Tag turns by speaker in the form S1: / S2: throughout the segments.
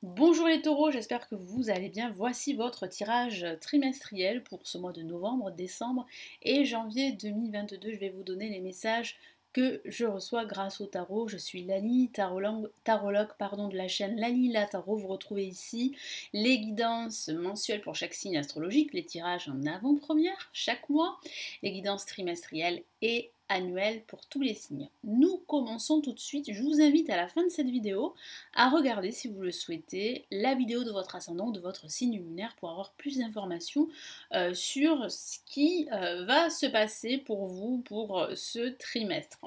S1: Bonjour les taureaux, j'espère que vous allez bien. Voici votre tirage trimestriel pour ce mois de novembre, décembre et janvier 2022. Je vais vous donner les messages que je reçois grâce au tarot. Je suis Lali, tarologue de la chaîne Lali La Tarot. Vous retrouvez ici les guidances mensuelles pour chaque signe astrologique, les tirages en avant-première chaque mois, les guidances trimestrielles et annuelles pour tous les signes. Nous commençons tout de suite. Je vous invite à la fin de cette vidéo à regarder, si vous le souhaitez, la vidéo de votre ascendant, de votre signe lunaire pour avoir plus d'informations sur ce qui va se passer pour vous pour ce trimestre.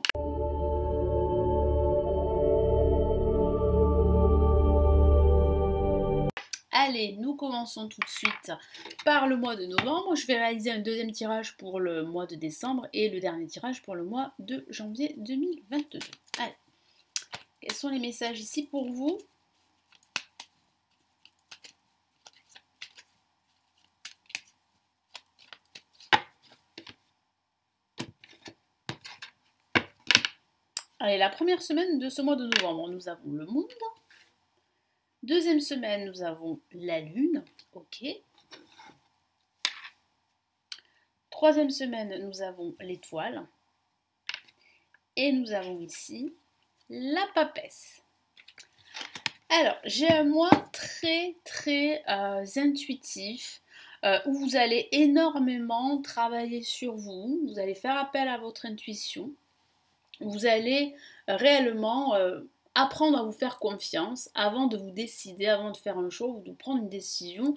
S1: Allez, nous commençons tout de suite par le mois de novembre. Je vais réaliser un deuxième tirage pour le mois de décembre et le dernier tirage pour le mois de janvier 2022. Allez, quels sont les messages ici pour vous ? Allez, la première semaine de ce mois de novembre, nous avons le monde. Deuxième semaine, nous avons la lune. Ok. Troisième semaine, nous avons l'étoile. Et nous avons ici la papesse. Alors, j'ai un mois très intuitif où vous allez énormément travailler sur vous. Vous allez faire appel à votre intuition. Vous allez réellement apprendre à vous faire confiance avant de vous décider, avant de faire un choix ou de prendre une décision,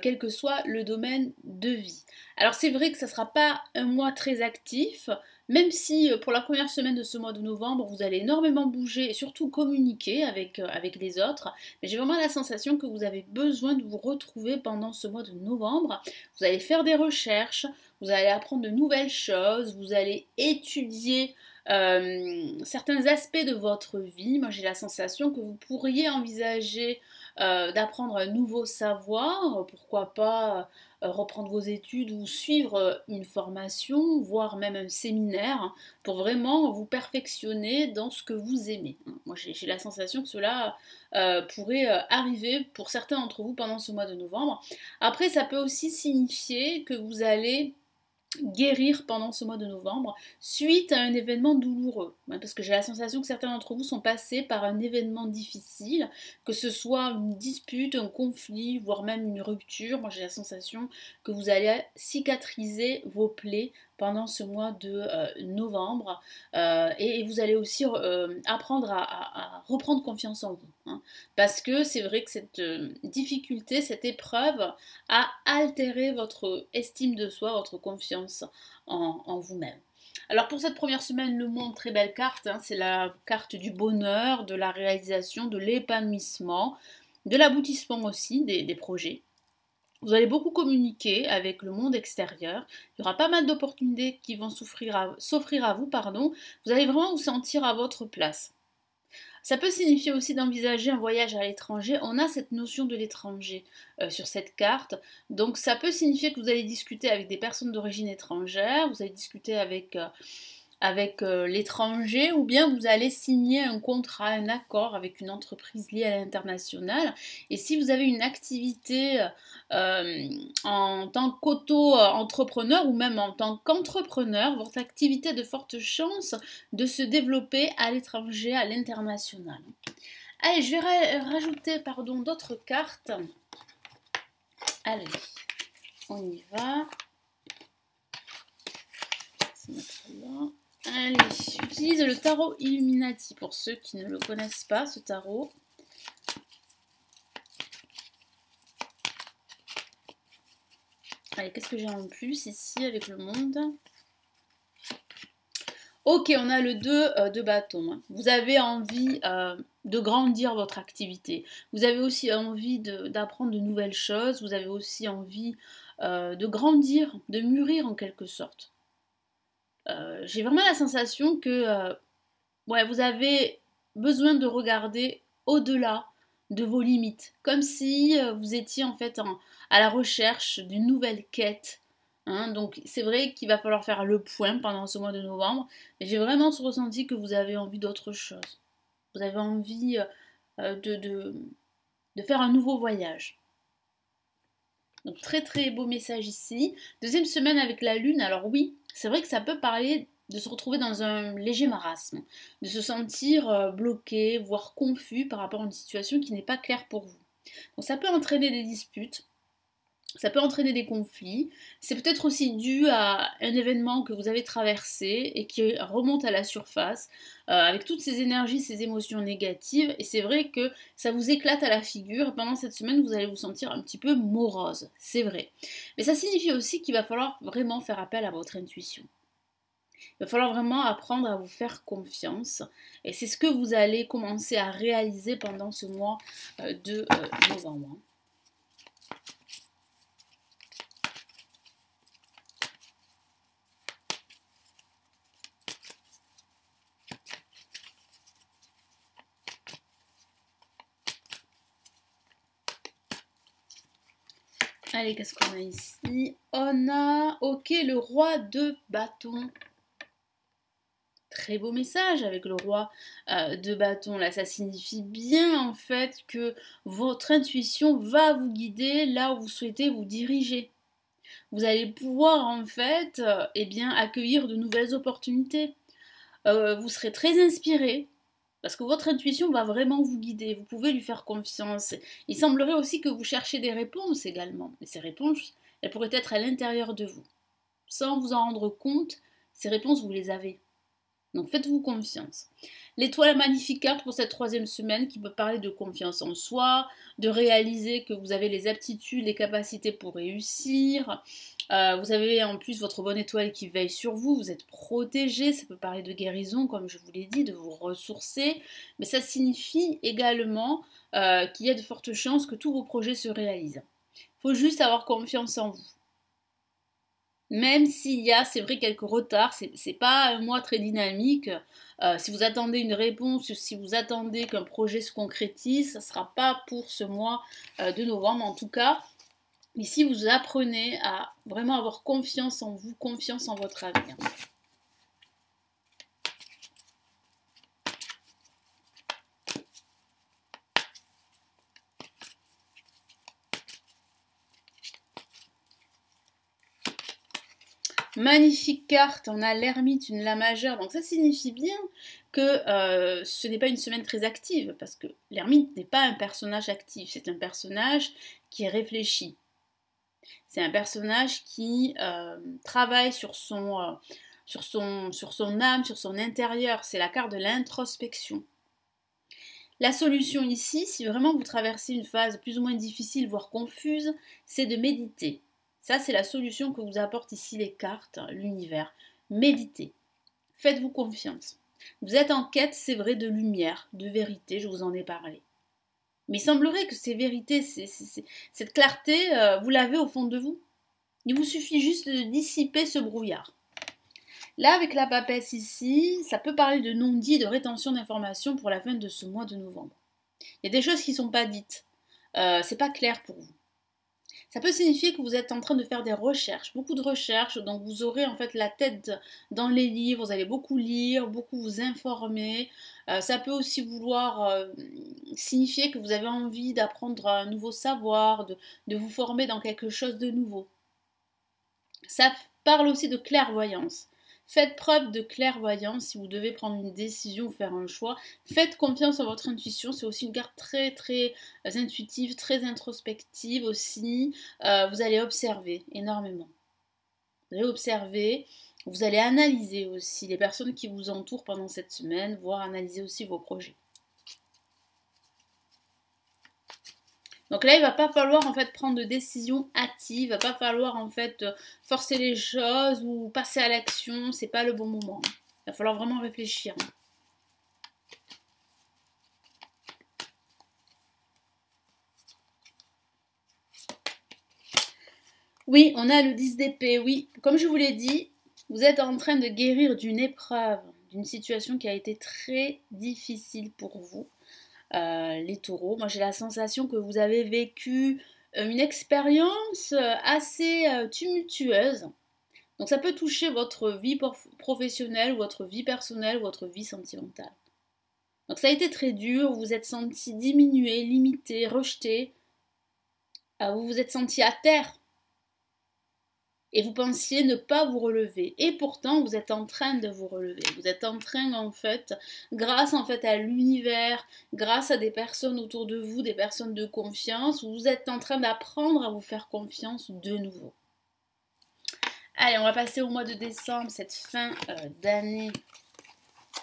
S1: quel que soit le domaine de vie. Alors c'est vrai que ça ne sera pas un mois très actif, même si pour la première semaine de ce mois de novembre, vous allez énormément bouger et surtout communiquer avec les autres. Mais j'ai vraiment la sensation que vous avez besoin de vous retrouver pendant ce mois de novembre. Vous allez faire des recherches, vous allez apprendre de nouvelles choses, vous allez étudier certains aspects de votre vie. Moi j'ai la sensation que vous pourriez envisager d'apprendre un nouveau savoir, pourquoi pas reprendre vos études ou suivre une formation, voire même un séminaire, hein, pour vraiment vous perfectionner dans ce que vous aimez. Moi j'ai la sensation que cela pourrait arriver pour certains d'entre vous pendant ce mois de novembre. Après ça peut aussi signifier que vous allez guérir pendant ce mois de novembre suite à un événement douloureux. Parce que j'ai la sensation que certains d'entre vous sont passés par un événement difficile, que ce soit une dispute, un conflit, voire même une rupture. Moi j'ai la sensation que vous allez cicatriser vos plaies pendant ce mois de novembre et vous allez aussi apprendre à reprendre confiance en vous. Hein. Parce que c'est vrai que cette difficulté, cette épreuve a altéré votre estime de soi, votre confiance en vous-même. Alors pour cette première semaine, le monde, très belle carte, hein, c'est la carte du bonheur, de la réalisation, de l'épanouissement, de l'aboutissement aussi des projets. Vous allez beaucoup communiquer avec le monde extérieur. Il y aura pas mal d'opportunités qui vont s'offrir à vous. Vous allez vraiment vous sentir à votre place. Ça peut signifier aussi d'envisager un voyage à l'étranger. On a cette notion de l'étranger sur cette carte. Donc ça peut signifier que vous allez discuter avec des personnes d'origine étrangère, vous allez discuter avec l'étranger, ou bien vous allez signer un contrat, un accord avec une entreprise liée à l'international. Et si vous avez une activité en tant qu'auto-entrepreneur ou même en tant qu'entrepreneur, votre activité a de fortes chances de se développer à l'étranger, à l'international. Allez, je vais rajouter d'autres cartes. Allez, on y va. Je vais mettre là. Allez, j'utilise le tarot Illuminati pour ceux qui ne le connaissent pas, ce tarot. Allez, qu'est-ce que j'ai en plus ici avec le monde ? Ok, on a le 2 de bâton. Vous avez envie de grandir votre activité. Vous avez aussi envie d'apprendre de nouvelles choses. Vous avez aussi envie de grandir, de mûrir en quelque sorte. J'ai vraiment la sensation que vous avez besoin de regarder au-delà de vos limites, comme si vous étiez en fait à la recherche d'une nouvelle quête. Hein. Donc c'est vrai qu'il va falloir faire le point pendant ce mois de novembre, mais j'ai vraiment ce ressenti que vous avez envie d'autre chose. Vous avez envie de de faire un nouveau voyage. Donc très très beau message ici. Deuxième semaine avec la lune, alors oui, c'est vrai que ça peut parler de se retrouver dans un léger marasme, de se sentir bloqué, voire confus par rapport à une situation qui n'est pas claire pour vous. Donc ça peut entraîner des disputes, ça peut entraîner des conflits, c'est peut-être aussi dû à un événement que vous avez traversé et qui remonte à la surface, avec toutes ces énergies, ces émotions négatives, et c'est vrai que ça vous éclate à la figure, et pendant cette semaine vous allez vous sentir un petit peu morose, c'est vrai. Mais ça signifie aussi qu'il va falloir vraiment faire appel à votre intuition. Il va falloir vraiment apprendre à vous faire confiance, et c'est ce que vous allez commencer à réaliser pendant ce mois de novembre. Allez, qu'est-ce qu'on a ici? On a, ok, le roi de bâton. Très beau message avec le roi de bâton. Là, ça signifie bien en fait que votre intuition va vous guider là où vous souhaitez vous diriger. Vous allez pouvoir en fait eh bien, accueillir de nouvelles opportunités. Vous serez très inspiré. Parce que votre intuition va vraiment vous guider, vous pouvez lui faire confiance. Il semblerait aussi que vous cherchez des réponses également. Et ces réponses, elles pourraient être à l'intérieur de vous. Sans vous en rendre compte, ces réponses, vous les avez. Donc faites-vous confiance. L'étoile magnifica pour cette troisième semaine qui peut parler de confiance en soi, de réaliser que vous avez les aptitudes, les capacités pour réussir. Vous avez en plus votre bonne étoile qui veille sur vous, vous êtes protégé, ça peut parler de guérison comme je vous l'ai dit, de vous ressourcer, mais ça signifie également qu'il y a de fortes chances que tous vos projets se réalisent. Il faut juste avoir confiance en vous. Même s'il y a, c'est vrai, quelques retards, c'est pas un mois très dynamique. Si vous attendez une réponse, si vous attendez qu'un projet se concrétise, ça ne sera pas pour ce mois de novembre en tout cas. Ici, vous apprenez à vraiment avoir confiance en vous, confiance en votre avenir. Magnifique carte, on a l'ermite, une la majeure, donc ça signifie bien que ce n'est pas une semaine très active, parce que l'ermite n'est pas un personnage actif, c'est un personnage qui réfléchit. C'est un personnage qui travaille sur son âme, sur son intérieur, c'est la carte de l'introspection. La solution ici, si vraiment vous traversez une phase plus ou moins difficile, voire confuse, c'est de méditer. Ça, c'est la solution que vous apportent ici les cartes, l'univers. Méditez. Faites-vous confiance. Vous êtes en quête, c'est vrai, de lumière, de vérité, je vous en ai parlé. Mais il semblerait que ces vérités, cette clarté, vous l'avez au fond de vous. Il vous suffit juste de dissiper ce brouillard. Là, avec la papesse ici, ça peut parler de non-dit, de rétention d'informations pour la fin de ce mois de novembre. Il y a des choses qui ne sont pas dites. C'est pas clair pour vous. Ça peut signifier que vous êtes en train de faire des recherches, beaucoup de recherches, donc vous aurez en fait la tête dans les livres, vous allez beaucoup lire, beaucoup vous informer. Ça peut aussi vouloir signifier que vous avez envie d'apprendre un nouveau savoir, de vous former dans quelque chose de nouveau. Ça parle aussi de clairvoyance. Faites preuve de clairvoyance si vous devez prendre une décision ou faire un choix. Faites confiance en votre intuition. C'est aussi une carte très très intuitive, très introspective aussi. Vous allez observer énormément. Vous allez observer. Vous allez analyser aussi les personnes qui vous entourent pendant cette semaine, voire analyser aussi vos projets. Donc là, il va pas falloir en fait prendre de décision hâtive, il va pas falloir en fait forcer les choses ou passer à l'action, c'est pas le bon moment. Il va falloir vraiment réfléchir. Oui, on a le 10 d'épée, oui. Comme je vous l'ai dit, vous êtes en train de guérir d'une épreuve, d'une situation qui a été très difficile pour vous. Les taureaux. Moi, j'ai la sensation que vous avez vécu une expérience assez tumultueuse. Donc, ça peut toucher votre vie professionnelle, votre vie personnelle, votre vie sentimentale. Donc ça a été très dur, vous vous êtes senti diminué, limité, rejeté, vous vous êtes senti à terre et vous pensiez ne pas vous relever. Et pourtant, vous êtes en train de vous relever. Vous êtes en train, en fait, grâce en fait à l'univers, grâce à des personnes autour de vous, des personnes de confiance, vous êtes en train d'apprendre à vous faire confiance de nouveau. Allez, on va passer au mois de décembre, cette fin d'année.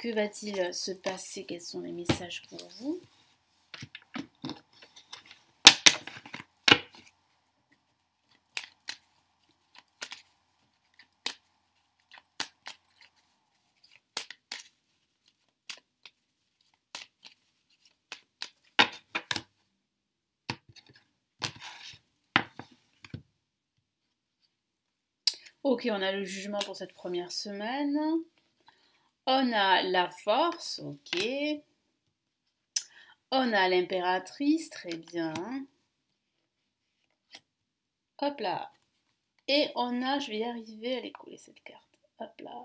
S1: Que va-t-il se passer? Quels sont les messages pour vous? Ok, on a le jugement pour cette première semaine. On a la force, ok. On a l'impératrice, très bien. Hop là. Et on a, je vais y arriver, elle est coller cette carte. Hop là.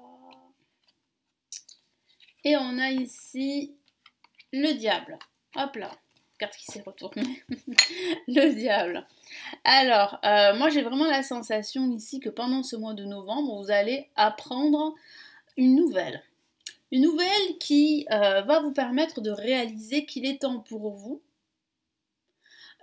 S1: Et on a ici le diable. Hop là. Carte qui s'est retournée. Le diable. Alors, moi j'ai vraiment la sensation ici que pendant ce mois de novembre, vous allez apprendre une nouvelle. Une nouvelle qui va vous permettre de réaliser qu'il est temps pour vous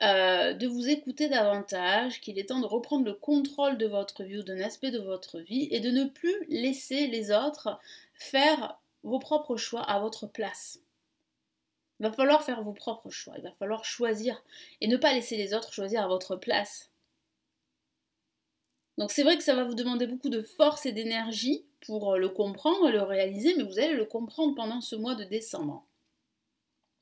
S1: de vous écouter davantage, qu'il est temps de reprendre le contrôle de votre vie ou d'un aspect de votre vie et de ne plus laisser les autres faire vos propres choix à votre place. Il va falloir faire vos propres choix, il va falloir choisir et ne pas laisser les autres choisir à votre place. Donc c'est vrai que ça va vous demander beaucoup de force et d'énergie pour le comprendre et le réaliser, mais vous allez le comprendre pendant ce mois de décembre.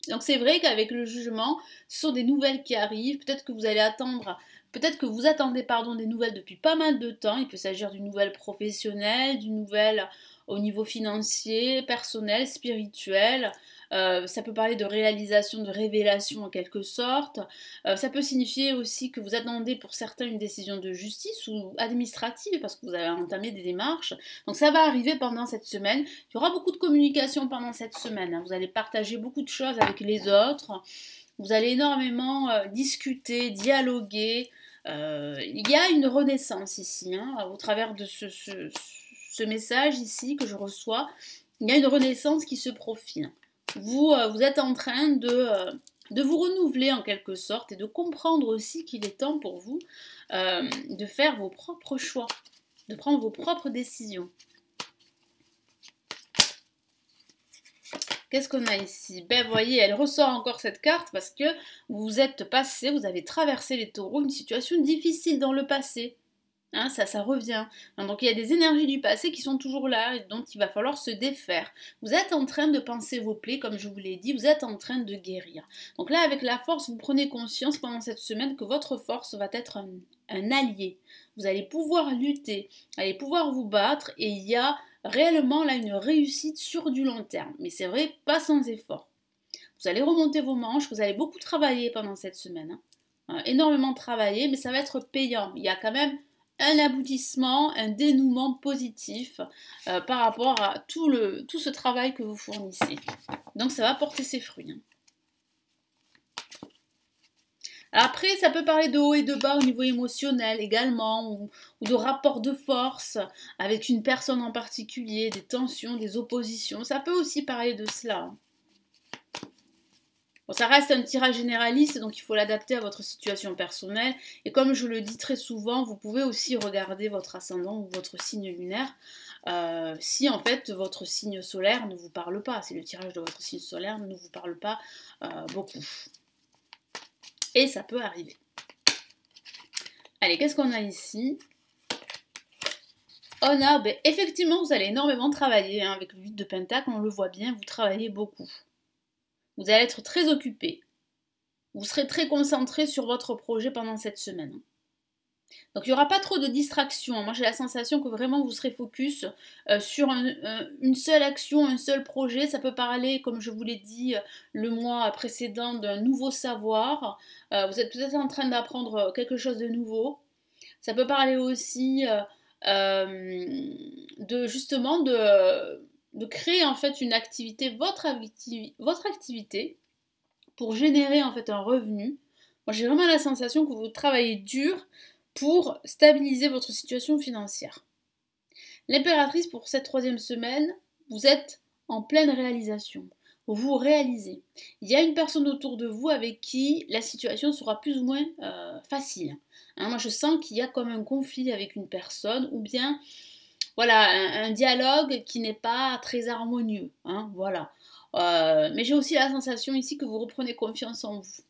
S1: Donc c'est vrai qu'avec le jugement, ce sont des nouvelles qui arrivent, peut-être que vous allez attendre, peut-être que vous attendez des nouvelles depuis pas mal de temps, il peut s'agir d'une nouvelle professionnelle, d'une nouvelle au niveau financier, personnel, spirituel, ça peut parler de réalisation, de révélation en quelque sorte, ça peut signifier aussi que vous attendez pour certains une décision de justice ou administrative parce que vous avez entamé des démarches, donc ça va arriver pendant cette semaine. Il y aura beaucoup de communication pendant cette semaine, hein. Vous allez partager beaucoup de choses avec les autres, vous allez énormément discuter, dialoguer, il y a une renaissance ici, hein, au travers de ce message ici que je reçois, il y a une renaissance qui se profile. Vous êtes en train de vous renouveler en quelque sorte et de comprendre aussi qu'il est temps pour vous de faire vos propres choix, de prendre vos propres décisions. Qu'est-ce qu'on a ici? Ben, vous voyez, elle ressort encore cette carte parce que vous êtes passé, vous avez traversé les taureaux, une situation difficile dans le passé. Hein, ça revient. Donc il y a des énergies du passé qui sont toujours là, et dont il va falloir se défaire. Vous êtes en train de penser vos plaies, comme je vous l'ai dit, vous êtes en train de guérir. Donc là, avec la force, vous prenez conscience pendant cette semaine que votre force va être un allié. Vous allez pouvoir lutter, allez pouvoir vous battre, et il y a réellement là une réussite sur du long terme. Mais c'est vrai, pas sans effort. Vous allez remonter vos manches, vous allez beaucoup travailler pendant cette semaine. Hein. Énormément travailler, mais ça va être payant. Il y a quand même un aboutissement, un dénouement positif par rapport à tout ce travail que vous fournissez. Donc ça va porter ses fruits. Hein. Alors après, ça peut parler de haut et de bas au niveau émotionnel également, ou de rapport de force avec une personne en particulier, des tensions, des oppositions. Ça peut aussi parler de cela. Hein. Bon, ça reste un tirage généraliste, donc il faut l'adapter à votre situation personnelle. Et comme je le dis très souvent, vous pouvez aussi regarder votre ascendant ou votre signe lunaire si en fait votre signe solaire ne vous parle pas, si le tirage de votre signe solaire ne vous parle pas beaucoup. Et ça peut arriver. Allez, qu'est-ce qu'on a ici? On a, ben, effectivement, vous allez énormément travailler hein, avec le 8 de Pentacle, on le voit bien, vous travaillez beaucoup. Vous allez être très occupé. Vous serez très concentré sur votre projet pendant cette semaine. Donc il n'y aura pas trop de distractions. Moi j'ai la sensation que vraiment vous serez focus sur une seule action, un seul projet. Ça peut parler, comme je vous l'ai dit le mois précédent, d'un nouveau savoir. Vous êtes peut-être en train d'apprendre quelque chose de nouveau. Ça peut parler aussi de justement de créer en fait une activité, votre activité, pour générer en fait un revenu. Moi j'ai vraiment la sensation que vous travaillez dur pour stabiliser votre situation financière. L'impératrice, pour cette troisième semaine, vous êtes en pleine réalisation. Vous réalisez. Il y a une personne autour de vous avec qui la situation sera plus ou moins facile. Hein, moi je sens qu'il y a comme un conflit avec une personne ou bien voilà un dialogue qui n'est pas très harmonieux. Hein, voilà. Mais j'ai aussi la sensation ici que vous reprenez confiance en vous.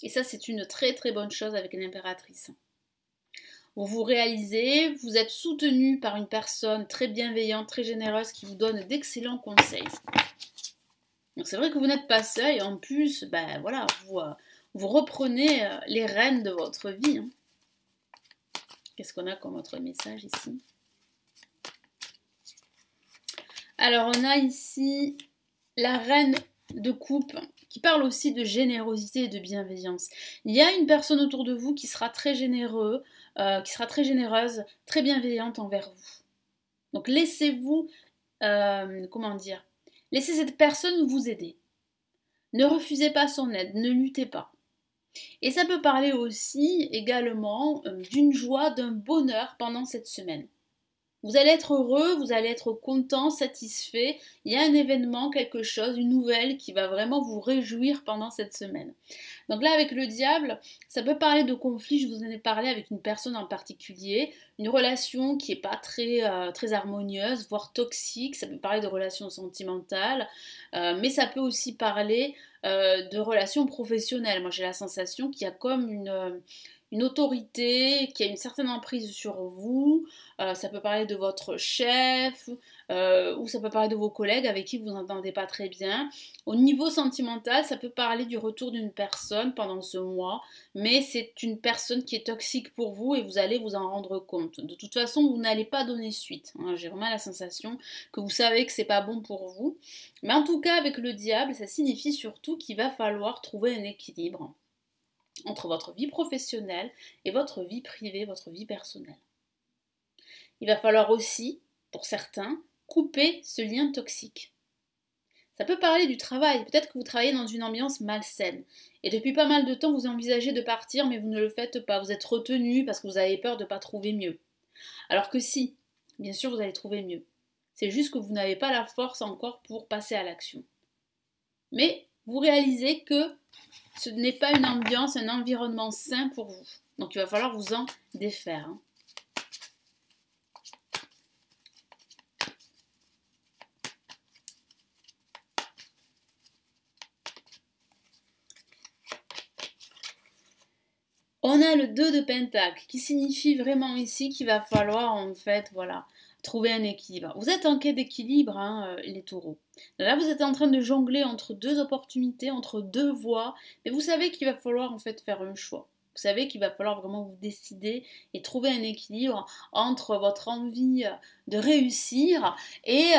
S1: Et ça c'est une très très bonne chose avec l'impératrice. Vous vous réalisez, vous êtes soutenu par une personne très bienveillante, très généreuse qui vous donne d'excellents conseils. Donc c'est vrai que vous n'êtes pas seul et en plus, ben voilà, vous reprenez les rênes de votre vie. Hein. Qu'est-ce qu'on a comme autre message ici? Alors on a ici la reine de coupe qui parle aussi de générosité et de bienveillance. Il y a une personne autour de vous qui sera très généreuse, très bienveillante envers vous. Donc laissez-vous, comment dire, laissez cette personne vous aider. Ne refusez pas son aide, ne luttez pas. Et ça peut parler aussi également d'une joie, d'un bonheur pendant cette semaine. Vous allez être heureux, vous allez être content, satisfait. Il y a un événement, quelque chose, une nouvelle qui va vraiment vous réjouir pendant cette semaine. Donc là, avec le diable, ça peut parler de conflit. Je vous en ai parlé avec une personne en particulier. Une relation qui n'est pas très harmonieuse, voire toxique. Ça peut parler de relations sentimentales. Mais ça peut aussi parler de relations professionnelles. Moi, j'ai la sensation qu'il y a comme une autorité qui a une certaine emprise sur vous, ça peut parler de votre chef, ou ça peut parler de vos collègues avec qui vous n'entendez pas très bien. Au niveau sentimental, ça peut parler du retour d'une personne pendant ce mois, mais c'est une personne qui est toxique pour vous et vous allez vous en rendre compte. De toute façon, vous n'allez pas donner suite. Hein. J'ai vraiment la sensation que vous savez que c'est pas bon pour vous. Mais en tout cas, avec le diable, ça signifie surtout qu'il va falloir trouver un équilibre entre votre vie professionnelle et votre vie privée, votre vie personnelle. Il va falloir aussi, pour certains, couper ce lien toxique. Ça peut parler du travail, peut-être que vous travaillez dans une ambiance malsaine, et depuis pas mal de temps vous envisagez de partir mais vous ne le faites pas, vous êtes retenu parce que vous avez peur de ne pas trouver mieux. Alors que si, bien sûr vous allez trouver mieux. C'est juste que vous n'avez pas la force encore pour passer à l'action. Mais vous réalisez que ce n'est pas une ambiance, un environnement sain pour vous. Donc il va falloir vous en défaire. Hein. On a le 2 de Pentacle qui signifie vraiment ici qu'il va falloir en fait, voilà, trouver un équilibre. Vous êtes en quête d'équilibre, hein, les taureaux. Là, vous êtes en train de jongler entre deux opportunités, entre deux voies, mais vous savez qu'il va falloir en fait faire un choix. Vous savez qu'il va falloir vraiment vous décider et trouver un équilibre entre votre envie de réussir et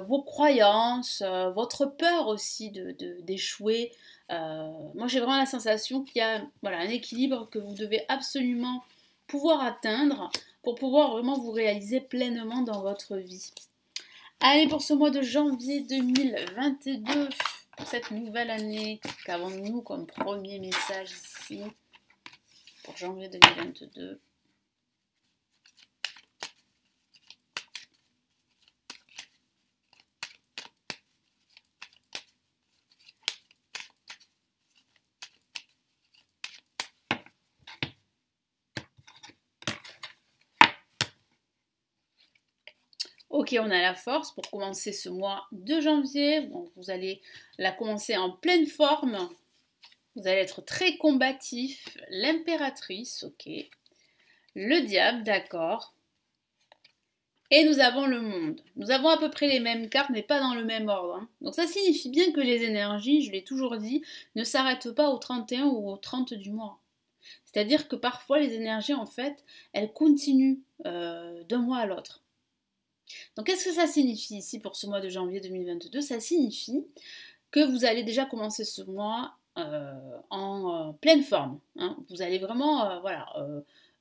S1: vos croyances, votre peur aussi d'échouer. Moi, j'ai vraiment la sensation qu'il y a voilà, un équilibre que vous devez absolument pouvoir atteindre pour pouvoir vraiment vous réaliser pleinement dans votre vie. Allez, pour ce mois de janvier 2022, pour cette nouvelle année, qu'avons-nous comme premier message ici pour janvier 2022? Ok, on a la force pour commencer ce mois de janvier. Donc vous allez la commencer en pleine forme. Vous allez être très combatif. L'impératrice, ok. Le diable, d'accord. Et nous avons le monde. Nous avons à peu près les mêmes cartes, mais pas dans le même ordre. Hein. Donc ça signifie bien que les énergies, je l'ai toujours dit, ne s'arrêtent pas au 31 ou au 30 du mois. C'est-à-dire que parfois les énergies, en fait, elles continuent d'un mois à l'autre. Donc qu'est-ce que ça signifie ici pour ce mois de janvier 2022? Ça signifie que vous allez déjà commencer ce mois en pleine forme. Hein. Vous allez vraiment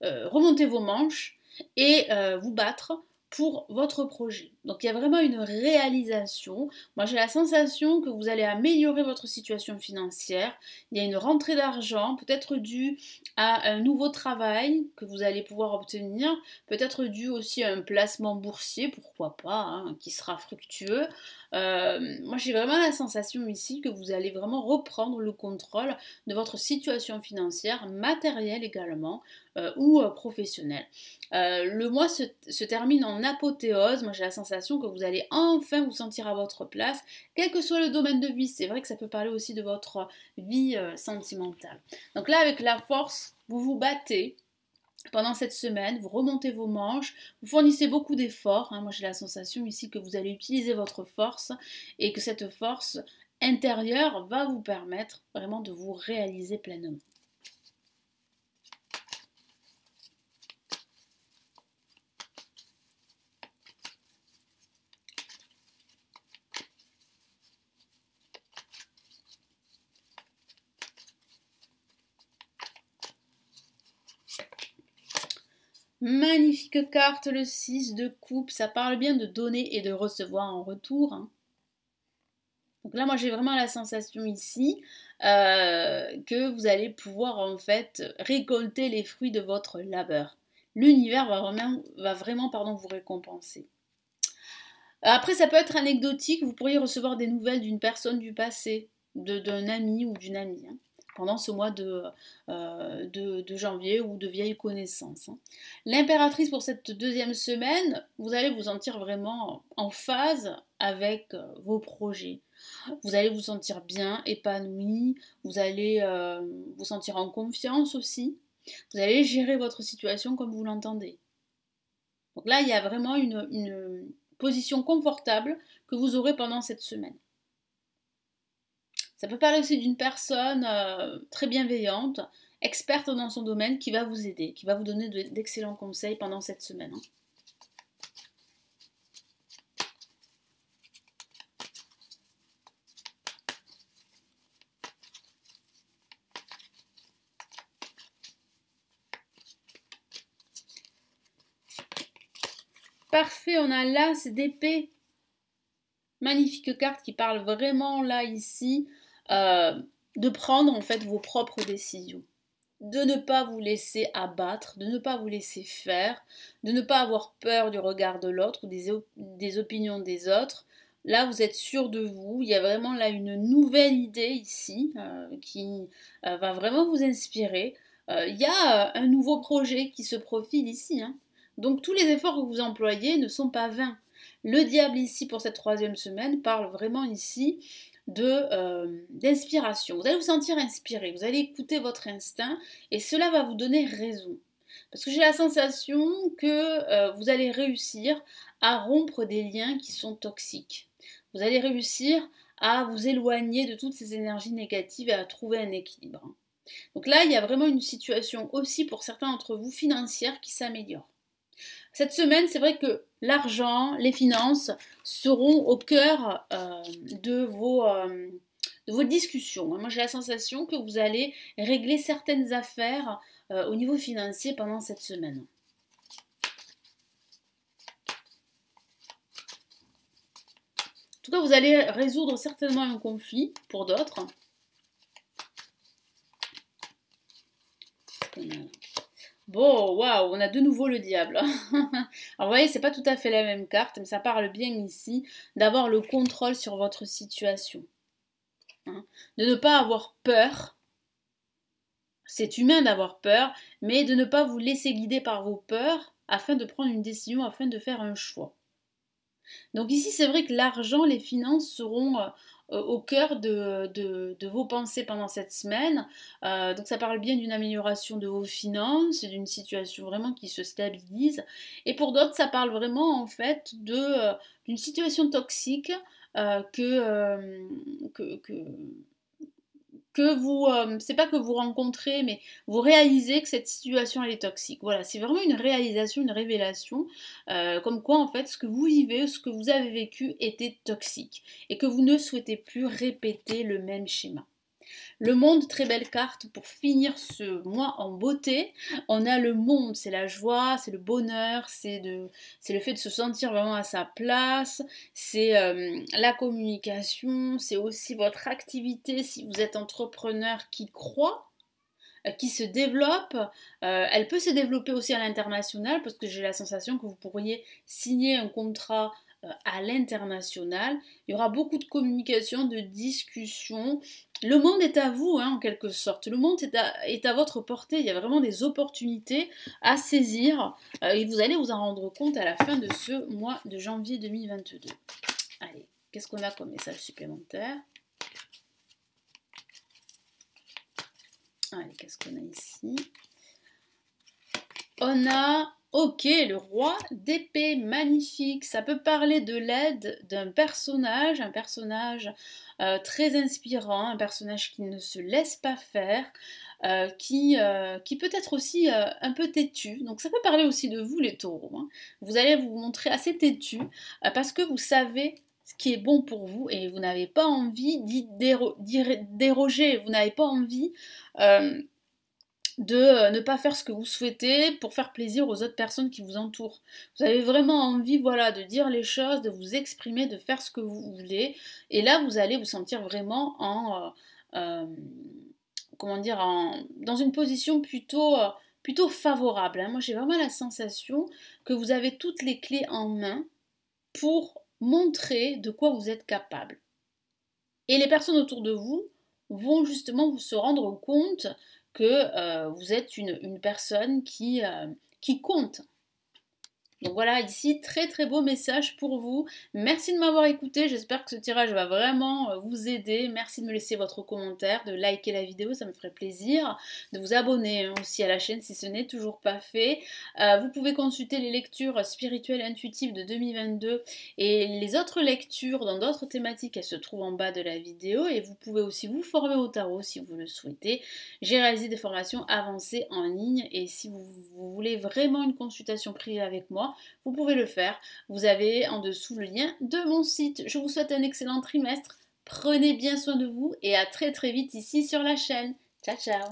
S1: remonter vos manches et vous battre pour votre projet. Donc il y a vraiment une réalisation. Moi j'ai la sensation que vous allez améliorer votre situation financière. Il y a une rentrée d'argent, peut-être due à un nouveau travail que vous allez pouvoir obtenir, peut-être dû aussi à un placement boursier, pourquoi pas, hein, qui sera fructueux. Moi j'ai vraiment la sensation ici que vous allez vraiment reprendre le contrôle de votre situation financière, matérielle également, ou professionnelle. Le mois se termine en apothéose. Moi j'ai la sensation que vous allez enfin vous sentir à votre place, quel que soit le domaine de vie. C'est vrai que ça peut parler aussi de votre vie sentimentale. Donc là avec la force, vous vous battez pendant cette semaine, vous remontez vos manches, vous fournissez beaucoup d'efforts. Moi j'ai la sensation ici que vous allez utiliser votre force et que cette force intérieure va vous permettre vraiment de vous réaliser pleinement. Magnifique carte, le 6 de coupe, ça parle bien de donner et de recevoir en retour. Donc là, moi, j'ai vraiment la sensation ici que vous allez pouvoir en fait récolter les fruits de votre labeur. L'univers va vraiment vous récompenser. Après, ça peut être anecdotique, vous pourriez recevoir des nouvelles d'une personne du passé, d'un ami ou d'une amie. Pendant ce mois de janvier ou de vieilles connaissances. L'impératrice pour cette deuxième semaine, vous allez vous sentir vraiment en phase avec vos projets. Vous allez vous sentir bien, épanoui, vous allez vous sentir en confiance aussi. Vous allez gérer votre situation comme vous l'entendez. Donc là, il y a vraiment une position confortable que vous aurez pendant cette semaine. Ça peut parler aussi d'une personne très bienveillante, experte dans son domaine, qui va vous aider, qui va vous donner d'excellents conseils pendant cette semaine. Parfait, on a l'as d'épée. Magnifique carte qui parle vraiment là, ici, de prendre en fait vos propres décisions. De ne pas vous laisser abattre, de ne pas vous laisser faire, de ne pas avoir peur du regard de l'autre ou des opinions des autres. Là, vous êtes sûr de vous. Il y a vraiment là une nouvelle idée ici qui va vraiment vous inspirer. Il y a un nouveau projet qui se profile ici. Donc tous les efforts que vous employez ne sont pas vains. Le diable ici pour cette troisième semaine parle vraiment ici d'inspiration. Vous allez vous sentir inspiré, vous allez écouter votre instinct et cela va vous donner raison. Parce que j'ai la sensation que vous allez réussir à rompre des liens qui sont toxiques. Vous allez réussir à vous éloigner de toutes ces énergies négatives et à trouver un équilibre. Donc là, il y a vraiment une situation aussi pour certains d'entre vous financière qui s'améliore. Cette semaine, c'est vrai que l'argent, les finances seront au cœur de vos discussions. Moi, j'ai la sensation que vous allez régler certaines affaires au niveau financier pendant cette semaine. En tout cas, vous allez résoudre certainement un conflit pour d'autres. Bon, waouh, on a de nouveau le diable. Alors vous voyez, c'est pas tout à fait la même carte, mais ça parle bien ici d'avoir le contrôle sur votre situation. De ne pas avoir peur. C'est humain d'avoir peur, mais de ne pas vous laisser guider par vos peurs afin de prendre une décision, afin de faire un choix. Donc ici, c'est vrai que l'argent, les finances seront au cœur de vos pensées pendant cette semaine. Donc ça parle bien d'une amélioration de vos finances, d'une situation vraiment qui se stabilise. Et pour d'autres, ça parle vraiment en fait d'une situation toxique que vous, c'est pas que vous rencontrez, mais vous réalisez que cette situation elle est toxique. Voilà, c'est vraiment une réalisation, une révélation, comme quoi en fait ce que vous vivez, ce que vous avez vécu était toxique et que vous ne souhaitez plus répéter le même schéma. Le monde, très belle carte pour finir ce mois en beauté. On a le monde, c'est la joie, c'est le bonheur, c'est le fait de se sentir vraiment à sa place, c'est la communication, c'est aussi votre activité si vous êtes entrepreneur qui croit, qui se développe. Elle peut se développer aussi à l'international parce que j'ai la sensation que vous pourriez signer un contrat à l'international. Il y aura beaucoup de communication, de discussion. Le monde est à vous, hein, en quelque sorte. Le monde est à votre portée. Il y a vraiment des opportunités à saisir et vous allez vous en rendre compte à la fin de ce mois de janvier 2022. Allez, qu'est-ce qu'on a comme message supplémentaire? Allez, qu'est-ce qu'on a ici? On a, ok, le roi d'épée, magnifique. Ça peut parler de l'aide d'un personnage, un personnage très inspirant, un personnage qui ne se laisse pas faire, qui peut être aussi un peu têtu. Donc ça peut parler aussi de vous, les taureaux, hein. Vous allez vous montrer assez têtu parce que vous savez ce qui est bon pour vous et vous n'avez pas envie d'y déroger, vous n'avez pas envie de ne pas faire ce que vous souhaitez pour faire plaisir aux autres personnes qui vous entourent. Vous avez vraiment envie, voilà, de dire les choses, de vous exprimer, de faire ce que vous voulez. Et là, vous allez vous sentir vraiment comment dire, dans une position plutôt favorable, hein. Moi, j'ai vraiment la sensation que vous avez toutes les clés en main pour montrer de quoi vous êtes capable. Et les personnes autour de vous vont justement vous se rendre compte que vous êtes une personne qui compte. Donc voilà, ici, très très beau message pour vous. Merci de m'avoir écouté, j'espère que ce tirage va vraiment vous aider. Merci de me laisser votre commentaire, de liker la vidéo, ça me ferait plaisir. De vous abonner aussi à la chaîne si ce n'est toujours pas fait. Vous pouvez consulter les lectures spirituelles et intuitives de 2022 et les autres lectures dans d'autres thématiques, elles se trouvent en bas de la vidéo. Et vous pouvez aussi vous former au tarot si vous le souhaitez. J'ai réalisé des formations avancées en ligne et si vous voulez vraiment une consultation privée avec moi, vous pouvez le faire. Vous avez en dessous le lien de mon site. Je vous souhaite un excellent trimestre. Prenez bien soin de vous et à très très vite ici sur la chaîne. Ciao ciao.